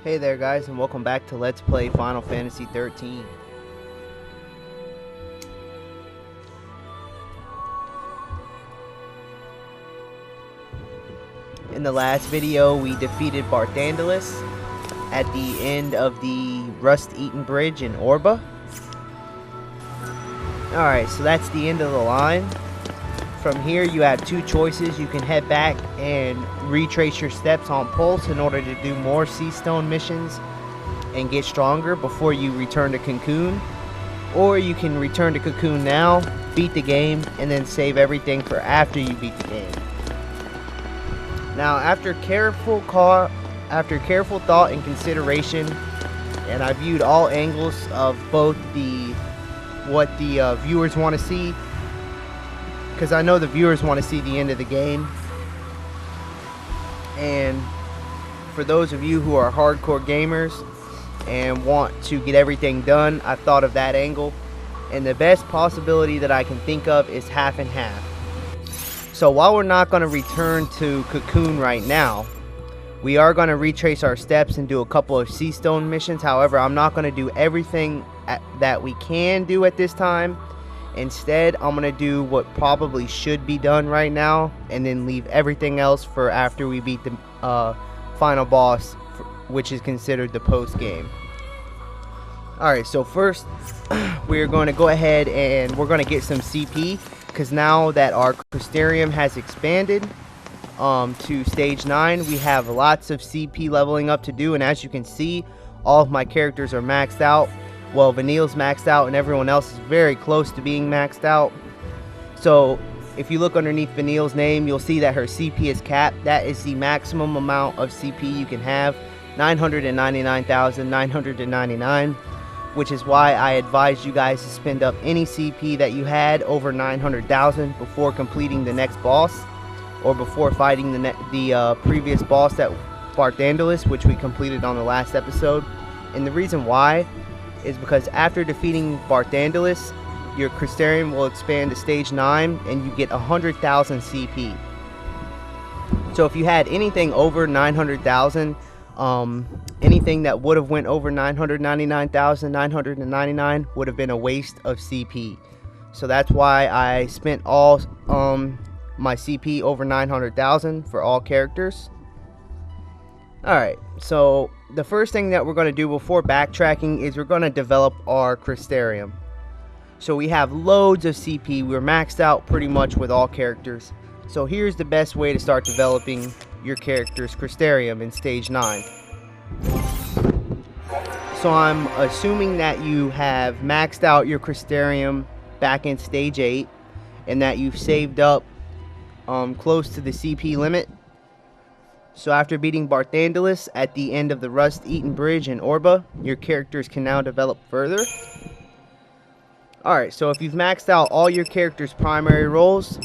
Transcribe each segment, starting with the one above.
Hey there guys, and welcome back to Let's Play Final Fantasy XIII. In the last video, we defeated Barthandelus at the end of the Rust-Eaten Bridge in Orba. Alright, so that's the end of the line. From here, you have two choices. You can head back and retrace your steps on Pulse in order to do more Sea Stone missions and get stronger before you return to Cocoon. Or you can return to Cocoon now, beat the game, and then save everything for after you beat the game. Now, after careful thought and consideration, and I viewed all angles of both what the viewers want to see, because I know the viewers want to see the end of the game. And for those of you who are hardcore gamers and want to get everything done, I thought of that angle. And the best possibility that I can think of is half and half. So while we're not going to return to Cocoon right now, we are going to retrace our steps and do a couple of Sea Stone missions. However, I'm not going to do everything that we can do at this time. Instead, I'm going to do what probably should be done right now, and then leave everything else for after we beat the final boss, which is considered the post game. Alright, so first we're going to go ahead and we're going to get some CP, because now that our Crystarium has expanded to stage 9, we have lots of CP leveling up to do. And as you can see, all of my characters are maxed out. Well, Vanille's maxed out and everyone else is very close to being maxed out. So if you look underneath Vanille's name, you'll see that her CP is capped. That is the maximum amount of CP you can have, 999,999, which is why I advise you guys to spend up any CP that you had over 900,000 before completing the next boss, or before fighting the previous boss, that Barthandelus, which we completed on the last episode. And the reason why is because after defeating Barthandelus, your Crystarium will expand to stage 9 and you get 100,000 CP. So if you had anything over 900,000, anything that would have went over 999,999 would have been a waste of CP. So that's why I spent all my CP over 900,000 for all characters. Alright, so the first thing that we're going to do before backtracking is we're going to develop our Crystarium. So we have loads of CP. We're maxed out pretty much with all characters. So here's the best way to start developing your character's Crystarium in stage 9. So I'm assuming that you have maxed out your Crystarium back in stage 8 and that you've saved up close to the CP limit. So after beating Barthandelus at the end of the Rust-Eaten Bridge in Orba, your characters can now develop further. Alright, so if you've maxed out all your characters' primary roles,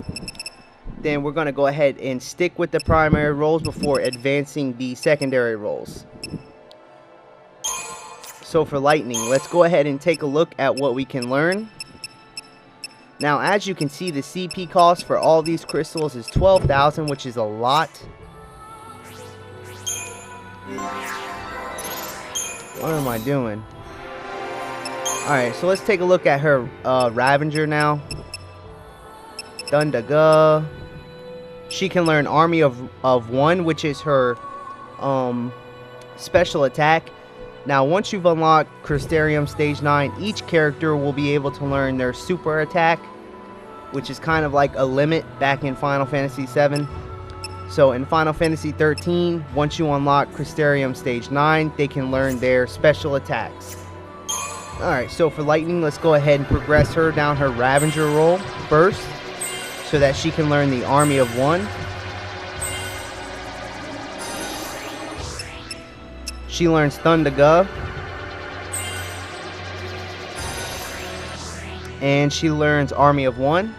then we're going to go ahead and stick with the primary roles before advancing the secondary roles. So for Lightning, let's go ahead and take a look at what we can learn. Now, as you can see, the CP cost for all these crystals is 12,000, which is a lot. What am I doing? Alright, so let's take a look at her Ravager now. Thundaga. She can learn Army of 1, which is her special attack. Now, once you've unlocked Crystarium Stage 9, each character will be able to learn their super attack, which is kind of like a limit back in Final Fantasy VII. So in Final Fantasy XIII, once you unlock Crystarium Stage 9, they can learn their special attacks. Alright, so for Lightning, let's go ahead and progress her down her Ravager role first, so that she can learn the Army of 1. She learns Thundaga. And she learns Army of 1.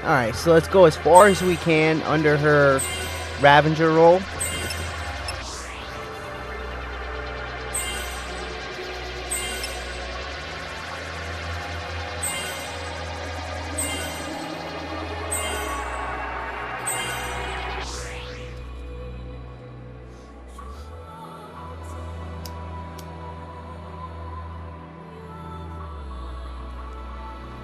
Alright, so let's go as far as we can under her Ravager role.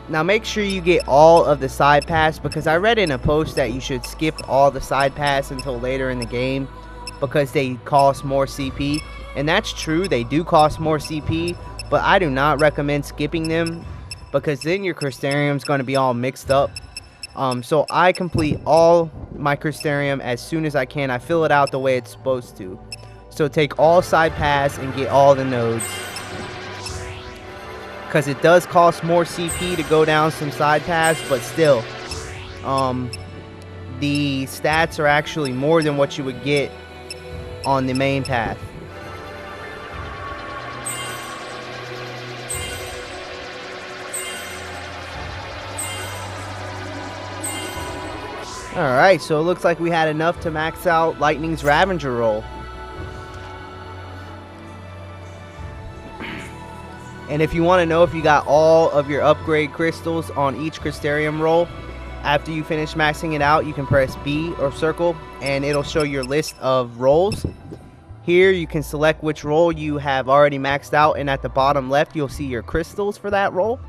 Now make sure you get all of the side paths, because I read in a post that you should skip all the side paths until later in the game because they cost more CP. And that's true, they do cost more CP, but I do not recommend skipping them because then your Crystarium is going to be all mixed up. So I complete all my Crystarium as soon as I can. I fill it out the way it's supposed to. So take all side paths and get all the nodes, because it does cost more CP to go down some side paths, but still, the stats are actually more than what you would get on the main path. Alright, so it looks like we had enough to max out Lightning's Ravager roll. And if you want to know if you got all of your upgrade crystals on each Crystarium roll, after you finish maxing it out, you can press B or circle and it'll show your list of rolls. Here you can select which roll you have already maxed out, and at the bottom left you'll see your crystals for that roll.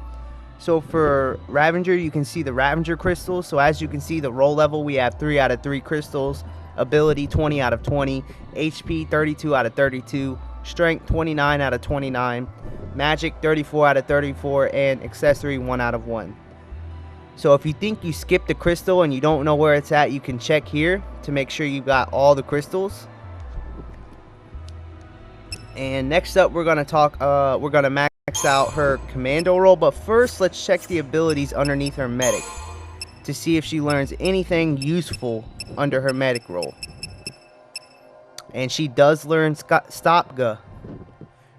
So for Ravager, you can see the Ravager crystals. So as you can see, the roll level, we have 3 out of 3 crystals, ability 20 out of 20, HP 32 out of 32, strength 29 out of 29, magic 34 out of 34, and accessory 1 out of 1. So if you think you skipped a crystal and you don't know where it's at, you can check here to make sure you got all the crystals. And next up, we're gonna max out her commando roll, but first let's check the abilities underneath her medic to see if she learns anything useful under her medic roll. And she does learn Stopga.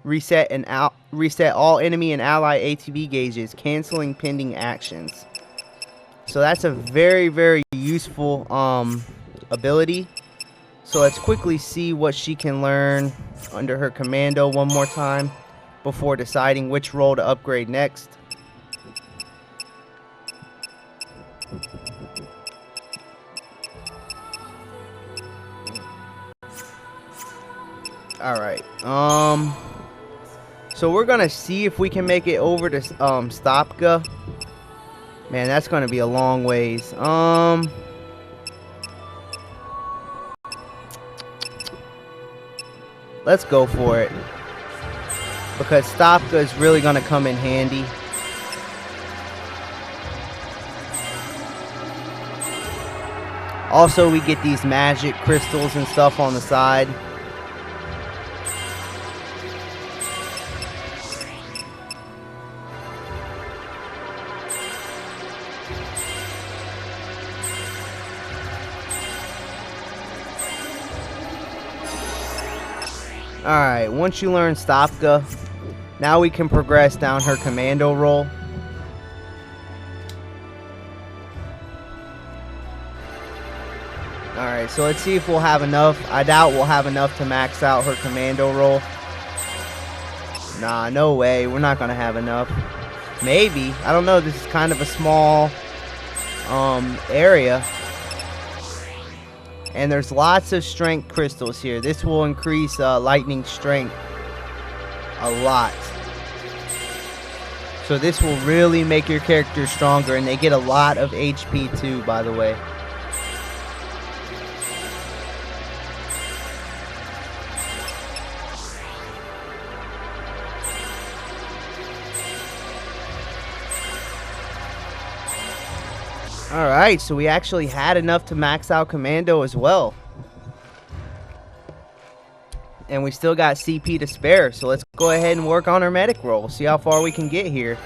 Reset all enemy and ally ATB gauges, canceling pending actions. So that's a very, very useful ability. So let's quickly see what she can learn under her commando one more time before deciding which role to upgrade next. Alright, so we're gonna see if we can make it over to Stopga. Man, that's gonna be a long ways. Let's go for it, because Stopga is really gonna come in handy. Also, we get these magic crystals and stuff on the side. Alright, once you learn Stopga, now we can progress down her commando roll. Alright, so let's see if we'll have enough. I doubt we'll have enough to max out her commando roll. Nah, no way. We're not going to have enough. Maybe. I don't know. This is kind of a small area. And there's lots of strength crystals here. This will increase lightning strength a lot. So this will really make your character stronger. And they get a lot of HP too, by the way. Alright, so we actually had enough to max out commando as well. And we still got CP to spare, so let's go ahead and work on our medic roll. See how far we can get here.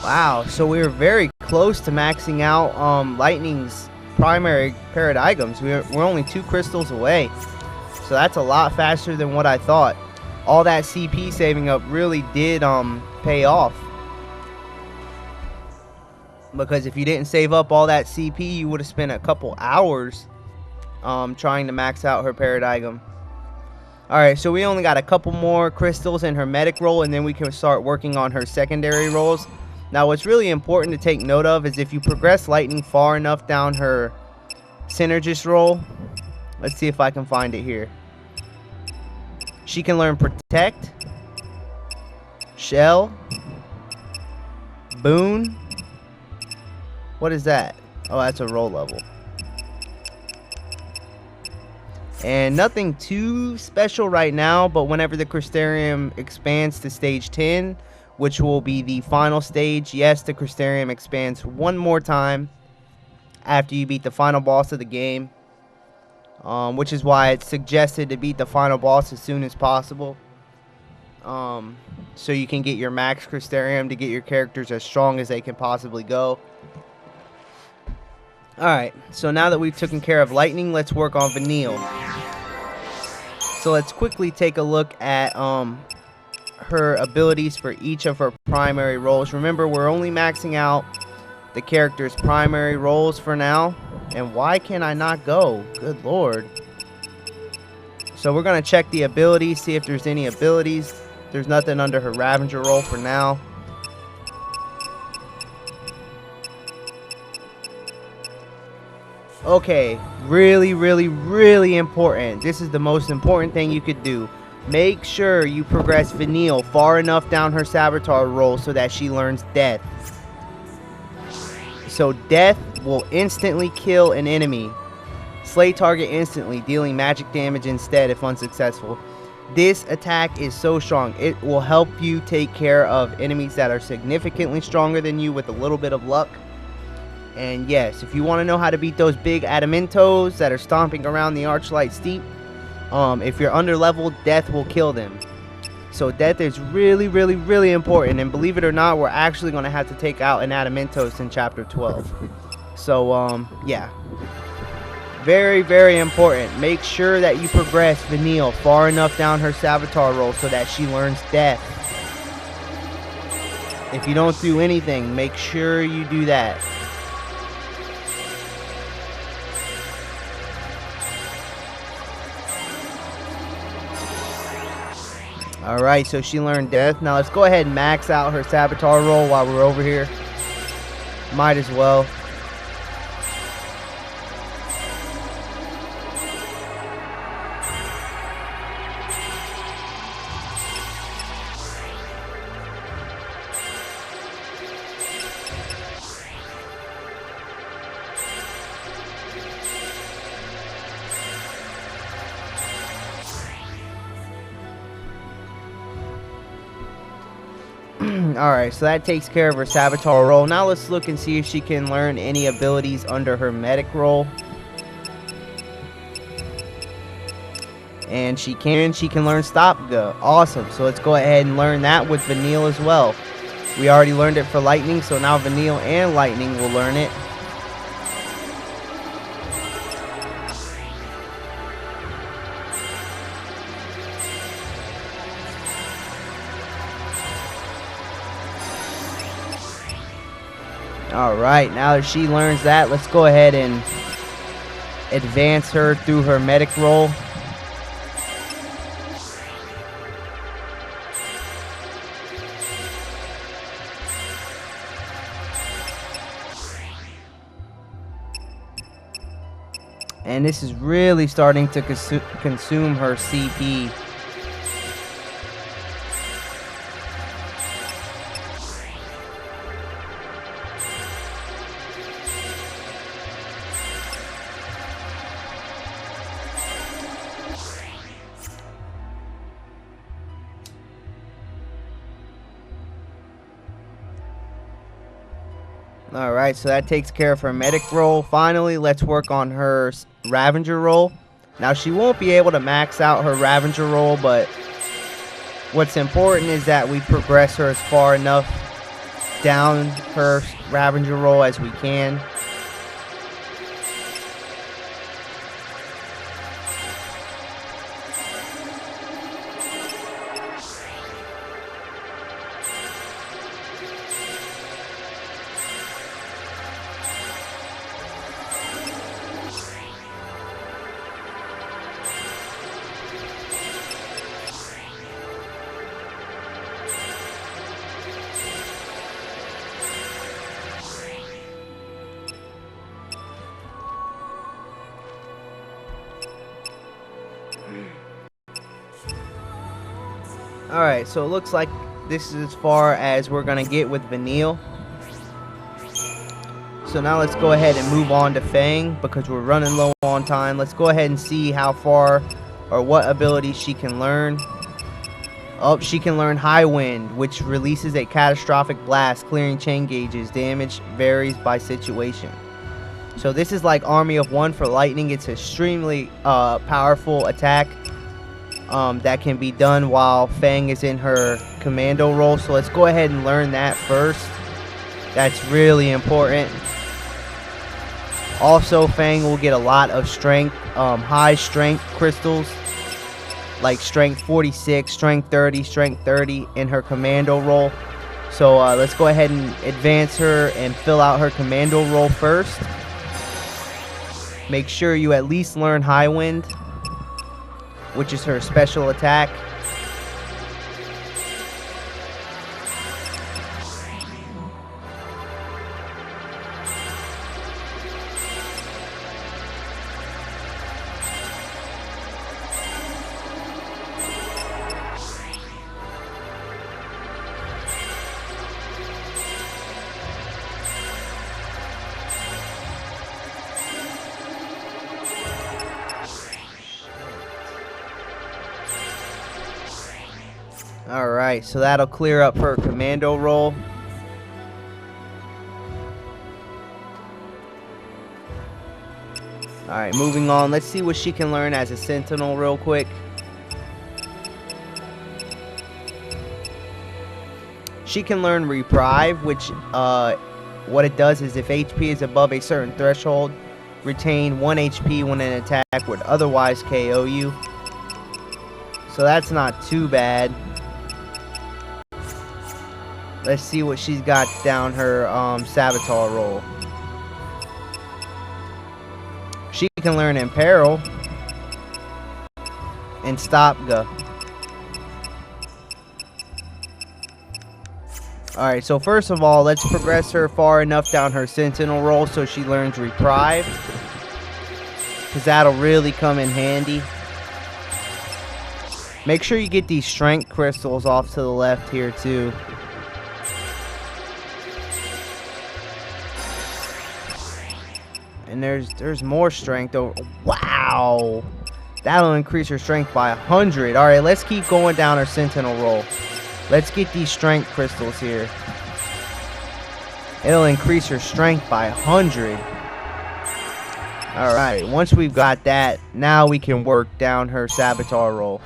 Wow, so we were very close to maxing out Lightning's primary paradigms. We're only 2 crystals away. So that's a lot faster than what I thought. All that CP saving up really did pay off. because if you didn't save up all that CP, you would have spent a couple hours trying to max out her paradigm. Alright, so we only got a couple more crystals in her medic roll, and then we can start working on her secondary rolls. Now, what's really important to take note of is if you progress lightning far enough down her synergist roll, let's see if I can find it here. She can learn protect, shell, boon. What is that? Oh, that's a roll level. And nothing too special right now, but whenever the Crystarium expands to stage 10, which will be the final stage, yes, the Crystarium expands one more time after you beat the final boss of the game, which is why it's suggested to beat the final boss as soon as possible, so you can get your max Crystarium to get your characters as strong as they can possibly go. Alright, so now that we've taken care of Lightning, let's work on Vanille. So let's quickly take a look at her abilities for each of her primary roles. Remember, we're only maxing out the character's primary roles for now. And why can I not go? Good lord. So we're going to check the abilities, see if there's any abilities. There's nothing under her Ravager role for now. Okay, really important. This is the most important thing you could do. Make sure you progress Vanille far enough down her Saboteur roll so that she learns Death. So Death will instantly kill an enemy. Slay target instantly, dealing magic damage instead if unsuccessful. This attack is so strong. It will help you take care of enemies that are significantly stronger than you with a little bit of luck. And yes, if you want to know how to beat those big Adamantos that are stomping around the Archlight Steep, if you're under leveled, Death will kill them. So Death is really important. And believe it or not, we're actually going to have to take out an Adamantos in Chapter 12. So, yeah. Very important. Make sure that you progress Vanille far enough down her Saboteur roll so that she learns Death. If you don't do anything, make sure you do that. Alright, so she learned Death. Now let's go ahead and max out her Saboteur roll while we're over here. Might as well. Alright, so that takes care of her Saboteur roll. Now let's look and see if she can learn any abilities under her Medic roll. And she can learn Stop Go. Awesome, so let's go ahead and learn that with Vanille as well. We already learned it for Lightning, so now Vanille and Lightning will learn it. Alright, now that she learns that, let's go ahead and advance her through her Medic roll. And this is really starting to consume her CP. Alright, so that takes care of her Medic roll. Finally, let's work on her Ravager roll. Now, she won't be able to max out her Ravager roll, but what's important is that we progress her as far enough down her Ravager roll as we can. Alright, so it looks like this is as far as we're going to get with Vanille. So now let's go ahead and move on to Fang because we're running low on time. Let's go ahead and see how far or what abilities she can learn. Oh, she can learn High Wind, which releases a catastrophic blast, clearing chain gauges. Damage varies by situation. So this is like Army of One for lightning. It's extremely powerful attack that can be done while Fang is in her commando role. So let's go ahead and learn that first. That's really important. Also, Fang will get a lot of strength, high strength crystals, like strength 46, strength 30, strength 30 in her commando role. So let's go ahead and advance her and fill out her commando role first. Make sure you at least learn High Wind, which is her special attack. Alright, so that'll clear up her commando role. Alright, moving on. Let's see what she can learn as a sentinel real quick. She can learn Reprieve, which what it does is if HP is above a certain threshold, retain 1 HP when an attack would otherwise KO you. So that's not too bad. Let's see what she's got down her Saboteur roll. She can learn Imperil and Stopga. Alright, so first of all, let's progress her far enough down her Sentinel roll so she learns Reprieve, because that'll really come in handy. Make sure you get these strength crystals off to the left here too. And there's more strength. Oh, wow. That'll increase her strength by 100. Alright, let's keep going down her Sentinel roll. Let's get these strength crystals here. It'll increase her strength by 100. Alright, once we've got that, now we can work down her Saboteur roll.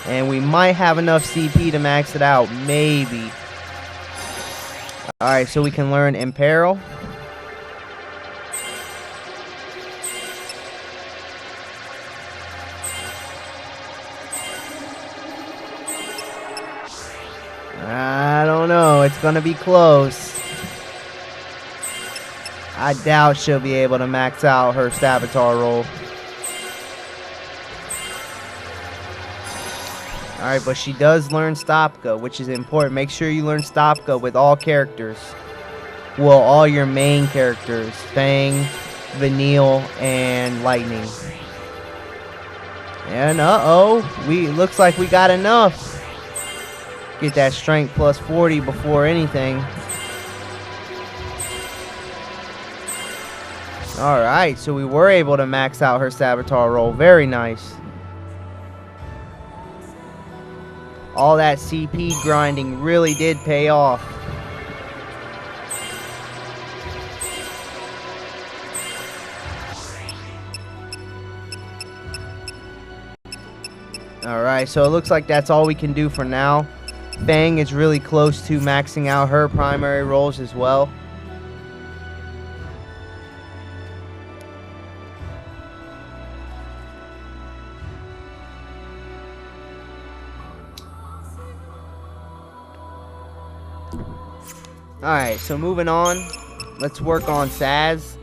And we might have enough CP to max it out. Maybe. Alright, so we can learn Imperil. I don't know. It's going to be close. I doubt she'll be able to max out her Saboteur roll. Alright, but she does learn Stopga, which is important. Make sure you learn Stopga with all characters. Well, all your main characters. Fang, Vanille, and Lightning. And looks like we got enough. Get that strength plus 40 before anything. Alright, so we were able to max out her Saboteur roll. Very nice. All that CP grinding really did pay off. Alright, so it looks like that's all we can do for now. Fang is really close to maxing out her primary roles as well. Alright, so moving on, let's work on Saz.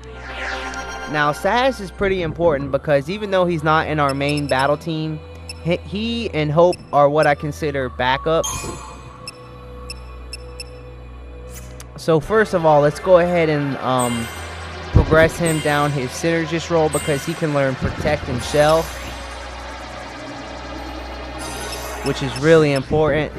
Now, Saz is pretty important because even though he's not in our main battle team, he and Hope are what I consider backups. So first of all, let's go ahead and progress him down his Synergist role because he can learn Protect and Shell. which is really important.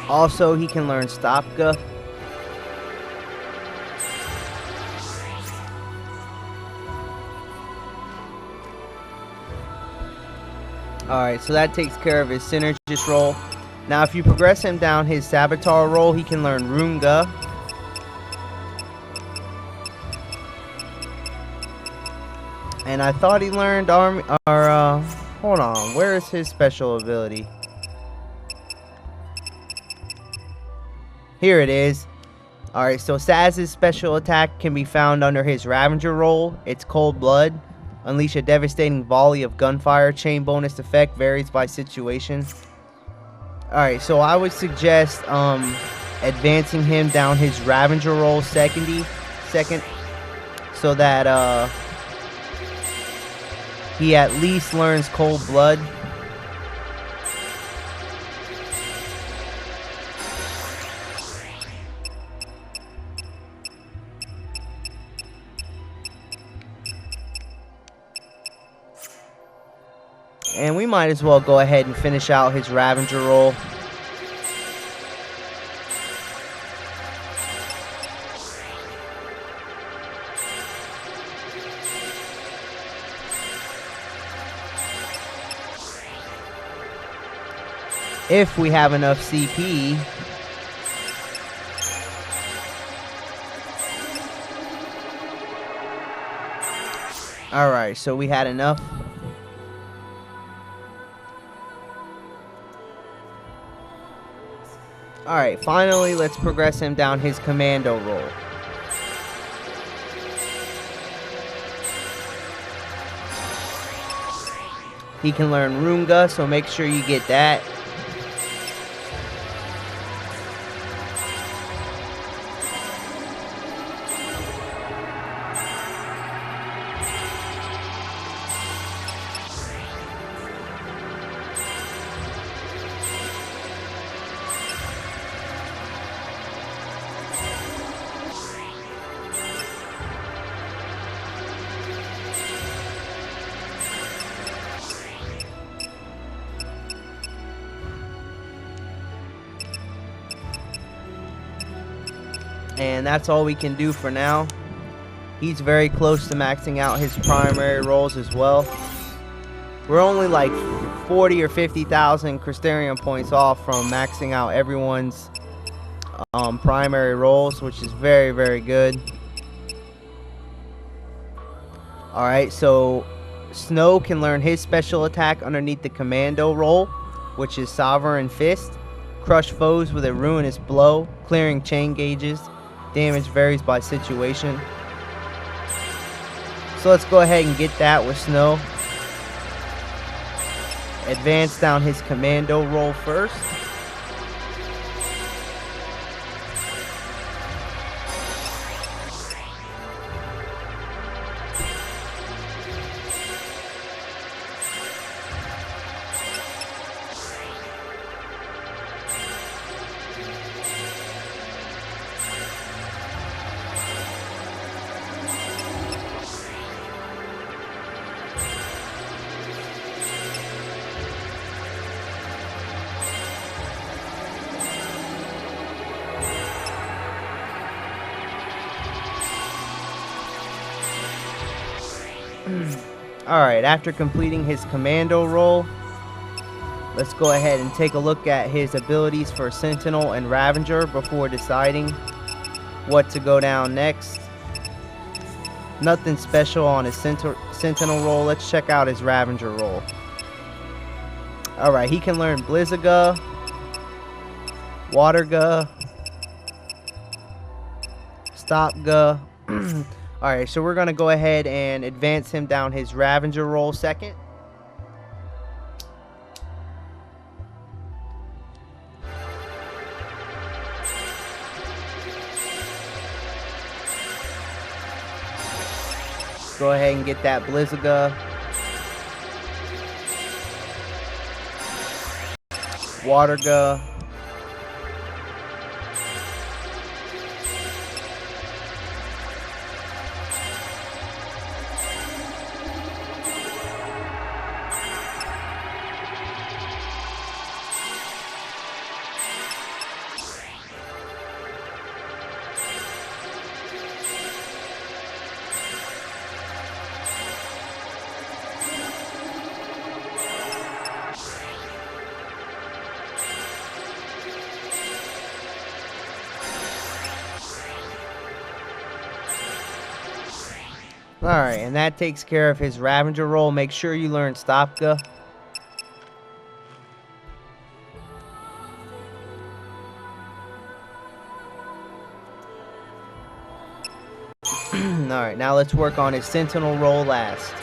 Also, he can learn Stopka. Alright, so that takes care of his Synergist roll. Now, if you progress him down his Saboteur roll, he can learn Runga. And I thought he learned hold on, where is his special ability? Here it is. Alright, so Saz's special attack can be found under his Ravager roll. It's Cold Blood. Unleash a devastating volley of gunfire. Chain bonus effect varies by situation. Alright, so I would suggest advancing him down his Ravager roll second, so that he at least learns Cold Blood. And we might as well go ahead and finish out his Ravager roll. If we have enough CP. Alright, so we had enough. Alright, finally, let's progress him down his Commando roll. He can learn Runga, so make sure you get that. And that's all we can do for now. He's very close to maxing out his primary rolls as well. We're only like 40 or 50,000 Crystarium points off from maxing out everyone's primary rolls, which is very, very good. Alright, so Snow can learn his special attack underneath the Commando roll, which is Sovereign Fist. Crush foes with a ruinous blow, clearing chain gauges. Damage varies by situation. So let's go ahead and get that with Snow. Advance down his Commando roll first. Alright, after completing his Commando roll, let's go ahead and take a look at his abilities for Sentinel and Ravager before deciding what to go down next. Nothing special on his Sentinel roll. Let's check out his Ravager roll. Alright, he can learn Blizzaga, Waterga, Stopga. Alright, so we're going to go ahead and advance him down his Ravager roll second. Go ahead and get that Blizzaga. Waterga. Alright, and that takes care of his Ravager roll. Make sure you learn Stopka. Alright, now let's work on his Sentinel roll last.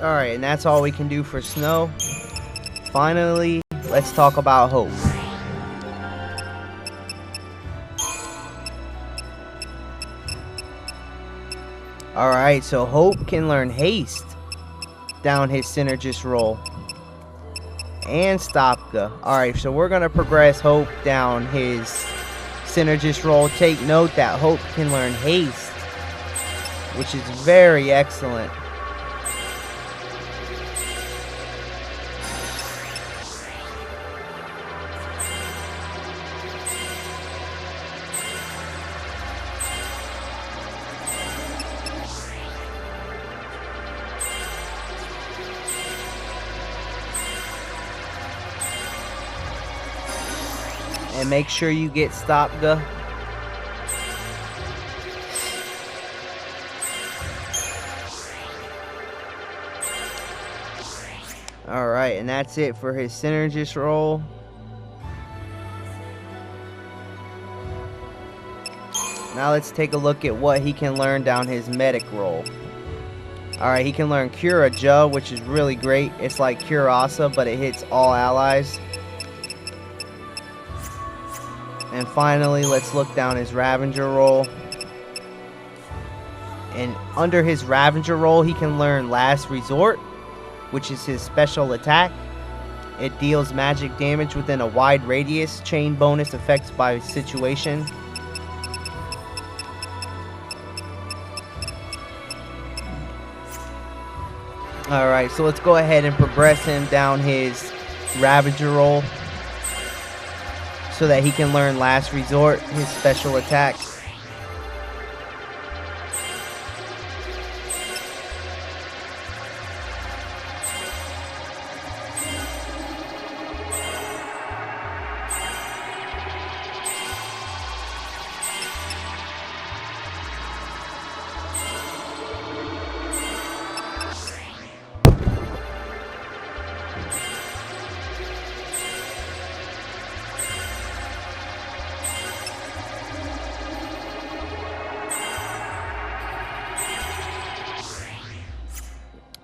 Alright, and that's all we can do for Snow. Finally, let's talk about Hope. Alright, so Hope can learn Haste down his Synergist roll. And Stopka. Alright, so we're going to progress Hope down his Synergist roll. Take note that Hope can learn Haste, which is very excellent. And make sure you get Stopka. Alright, and that's it for his Synergist roll. Now let's take a look at what he can learn down his Medic roll. Alright, he can learn Cura Ja, which is really great. It's like Curasa, but it hits all allies. And finally, let's look down his Ravager roll. And under his Ravager roll, he can learn Last Resort, which is his special attack. It deals magic damage within a wide radius. Chain bonus effects by situation. Alright, so let's go ahead and progress him down his Ravager roll, so that he can learn Last Resort, his special attack.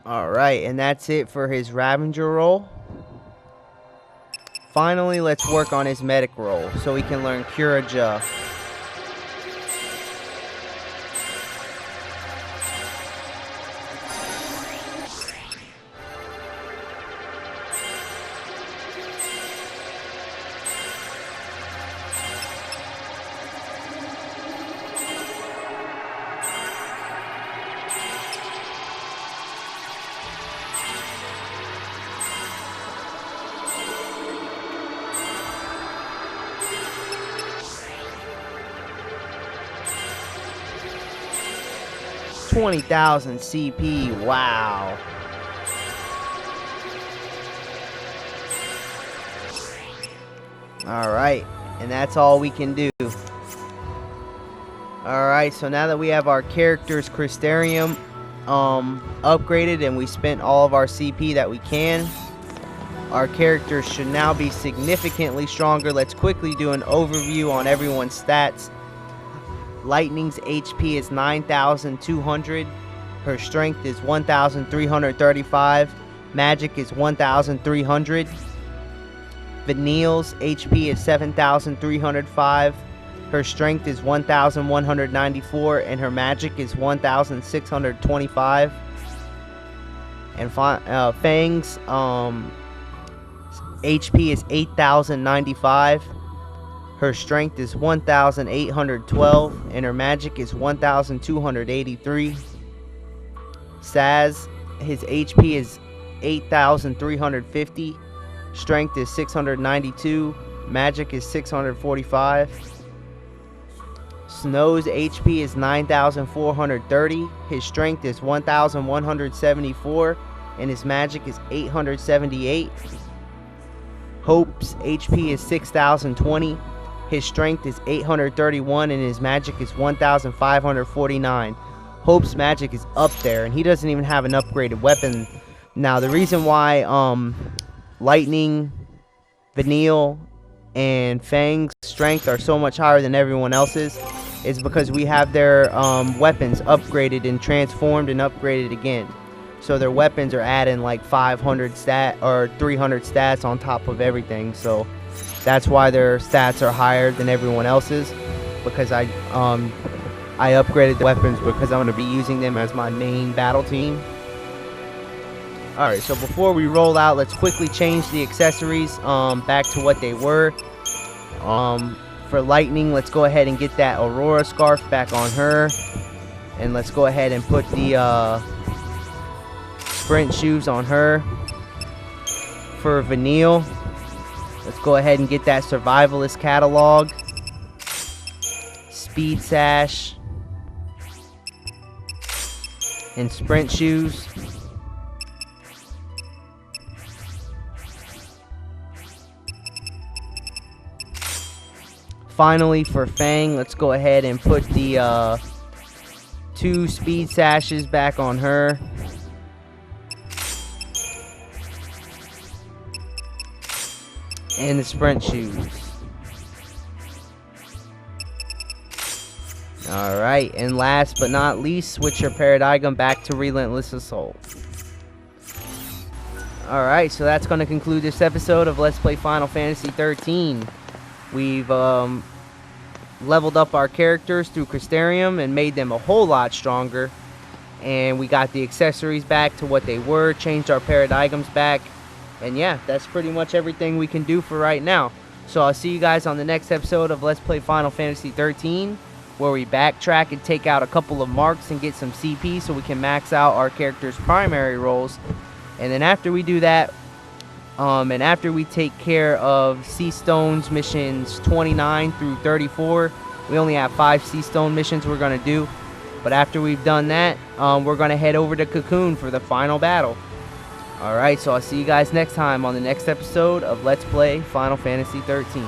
Alright, and that's it for his Ravager roll. Finally, let's work on his Medic roll, so he can learn Cura Ja. 20,000 CP. Wow. Alright, and that's all we can do. Alright, so now that we have our character's Crystarium upgraded and we spent all of our CP that we can, our characters should now be significantly stronger. Let's quickly do an overview on everyone's stats. Lightning's HP is 9,200. Her strength is 1,335. Magic is 1,300. Vanille's HP is 7,305. Her strength is 1,194, and her magic is 1,625. And Fang's HP is 8,095. Her strength is 1,812, and her magic is 1,283. Saz, his HP is 8,350. Strength is 692. Magic is 645. Snow's HP is 9,430. His strength is 1,174, and his magic is 878. Hope's HP is 6,020. His strength is 831, and his magic is 1,549. Hope's magic is up there, and he doesn't even have an upgraded weapon. Now, the reason why Lightning, Vanille, and Fang's strength are so much higher than everyone else's is because we have their weapons upgraded and transformed and upgraded again. So their weapons are adding like 500 stat or 300 stats on top of everything. So that's why their stats are higher than everyone else's, because I upgraded the weapons because I'm going to be using them as my main battle team. Alright, so before we roll out, let's quickly change the accessories back to what they were. For Lightning, let's go ahead and get that Aurora scarf back on her. And let's go ahead and put the sprint shoes on her. For Vanille, let's go ahead and get that survivalist catalog, speed sash, and sprint shoes. Finally, for Fang, let's go ahead and put the 2 speed sashes back on her. And the sprint shoes. Alright, and last but not least, switch your Paradigm back to Relentless Assault. Alright, so that's going to conclude this episode of Let's Play Final Fantasy XIII. We've leveled up our characters through Crystarium and made them a whole lot stronger. And we got the accessories back to what they were, changed our paradigms back. And yeah, that's pretty much everything we can do for right now. So I'll see you guys on the next episode of Let's Play Final Fantasy XIII, where we backtrack and take out a couple of marks and get some CP so we can max out our character's primary roles. And then after we do that, and after we take care of Sea Stones missions 29 through 34, we only have 5 Sea Stone missions we're going to do. But after we've done that, we're going to head over to Cocoon for the final battle. Alright, so I'll see you guys next time on the next episode of Let's Play Final Fantasy XIII.